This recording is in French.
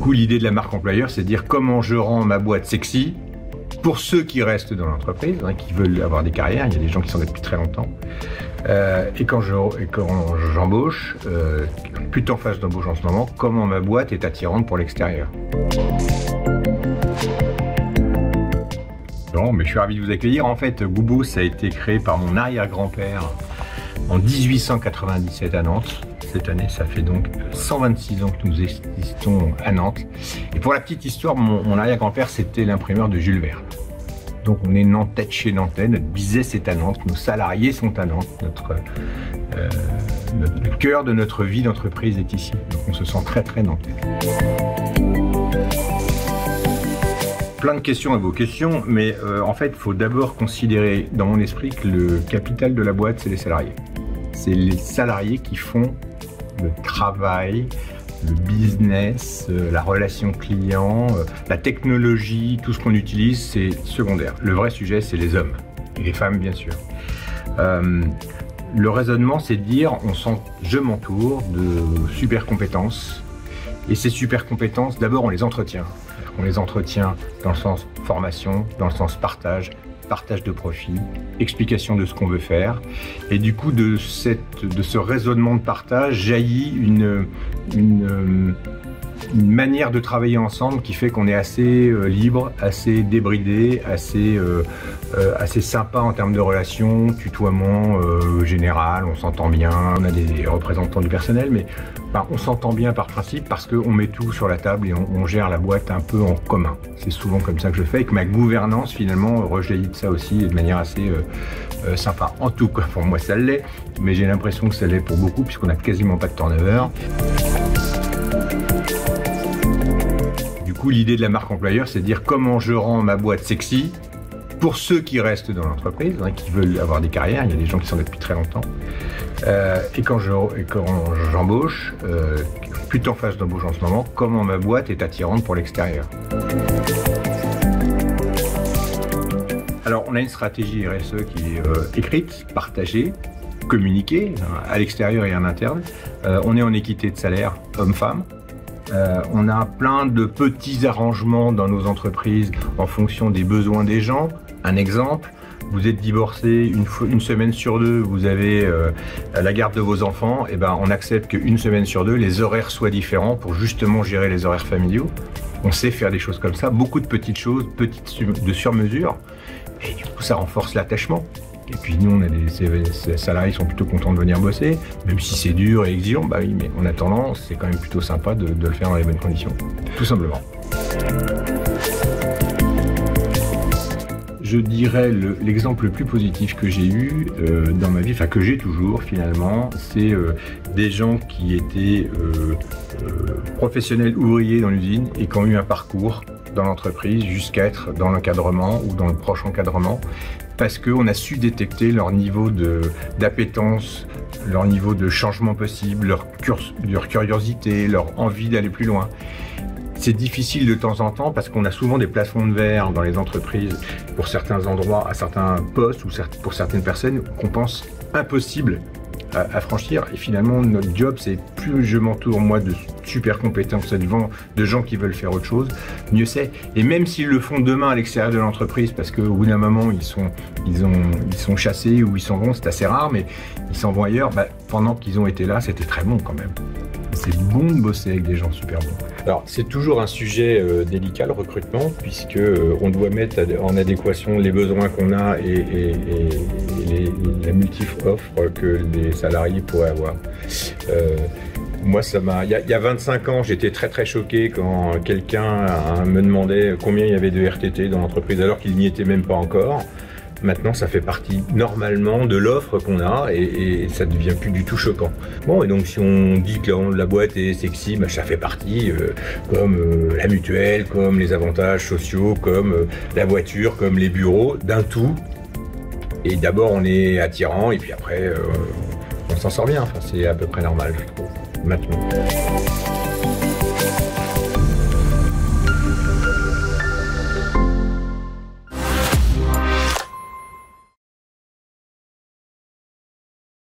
coup, l'idée de la marque employeur, c'est de dire comment je rends ma boîte sexy pour ceux qui restent dans l'entreprise, qui veulent avoir des carrières. Il y a des gens qui sont là depuis très longtemps. Et quand j'embauche, plutôt en phase d'embauche en ce moment, comment ma boîte est attirante pour l'extérieur. Bon, mais je suis ravi de vous accueillir. En fait, Goubou, ça a été créé par mon arrière-grand-père en 1897 à Nantes. Cette année, ça fait donc 126 ans que nous existons à Nantes. Et pour la petite histoire, mon arrière-grand-père, c'était l'imprimeur de Jules Verne. Donc on est nantais de chez nantais, notre business est à Nantes, nos salariés sont à Nantes, le cœur de notre vie d'entreprise est ici. Donc on se sent très très nantais. Plein de questions à vos questions, mais en fait, il faut d'abord considérer dans mon esprit que le capital de la boîte, c'est les salariés. C'est les salariés qui font le travail, le business, la relation client, la technologie, tout ce qu'on utilise, c'est secondaire. Le vrai sujet, c'est les hommes, et les femmes, bien sûr. Le raisonnement, c'est de dire, je m'entoure de super compétences, et ces super compétences, d'abord, on les entretient. On les entretient dans le sens formation, dans le sens partage de profit, explication de ce qu'on veut faire. Et du coup, de ce raisonnement de partage jaillit une manière de travailler ensemble qui fait qu'on est assez libre, assez débridé, assez sympa en termes de relations, tutoiement général, on s'entend bien, on a des représentants du personnel, mais on s'entend bien par principe parce qu'on met tout sur la table et on gère la boîte un peu en commun. C'est souvent comme ça que je fais et que ma gouvernance finalement rejaillit de ça aussi et de manière assez sympa. En tout cas, pour moi ça l'est, mais j'ai l'impression que ça l'est pour beaucoup puisqu'on n'a quasiment pas de turnover. Du coup, l'idée de la marque employeur, c'est de dire comment je rends ma boîte sexy pour ceux qui restent dans l'entreprise, qui veulent avoir des carrières. Il y a des gens qui sont là depuis très longtemps. Et quand j'embauche, plutôt en phase d'embauche en ce moment, comment ma boîte est attirante pour l'extérieur. Alors, on a une stratégie RSE qui est écrite, partagée, communiquée, à l'extérieur et en interne. On est en équité de salaire homme-femme. On a plein de petits arrangements dans nos entreprises en fonction des besoins des gens. Un exemple, vous êtes divorcé une semaine sur deux, vous avez la garde de vos enfants, et on accepte qu'une semaine sur deux, les horaires soient différents pour justement gérer les horaires familiaux. On sait faire des choses comme ça, beaucoup de petites choses, de sur-mesure, et du coup ça renforce l'attachement. Et puis nous, on a ces salariés qui sont plutôt contents de venir bosser, même si c'est dur et exigeant, oui, mais en attendant, c'est quand même plutôt sympa de le faire dans les bonnes conditions, tout simplement. Je dirais l'exemple le plus positif que j'ai eu dans ma vie, enfin que j'ai toujours finalement, c'est des gens qui étaient professionnels ouvriers dans l'usine et qui ont eu un parcours dans l'entreprise jusqu'à être dans l'encadrement ou dans le proche encadrement, parce qu'on a su détecter leur niveau d'appétence, leur niveau de changement possible, leur curiosité, leur envie d'aller plus loin. C'est difficile de temps en temps parce qu'on a souvent des plafonds de verre dans les entreprises pour certains endroits, à certains postes ou pour certaines personnes qu'on pense impossible à franchir. Et finalement, notre job, c'est plus je m'entoure moi de super compétences de gens qui veulent faire autre chose, mieux c'est. Et même s'ils le font demain à l'extérieur de l'entreprise, parce qu'au bout d'un moment, ils sont chassés ou ils s'en vont, c'est assez rare, mais ils s'en vont ailleurs, pendant qu'ils ont été là, c'était très bon quand même. C'est bon de bosser avec des gens super bons. Alors, c'est toujours un sujet délicat, le recrutement, puisque on doit mettre en adéquation les besoins qu'on a et la multi-offre que les salariés pourraient avoir. Moi, il y a 25 ans, j'étais très choqué quand quelqu'un me demandait combien il y avait de RTT dans l'entreprise, alors qu'il n'y était même pas encore. Maintenant, ça fait partie normalement de l'offre qu'on a et ça ne devient plus du tout choquant. Bon, et donc si on dit que la boîte est sexy, ça fait partie, comme la mutuelle, comme les avantages sociaux, comme la voiture, comme les bureaux, d'un tout. Et d'abord, on est attirant et puis après, on s'en sort bien. Enfin, c'est à peu près normal, je trouve, maintenant.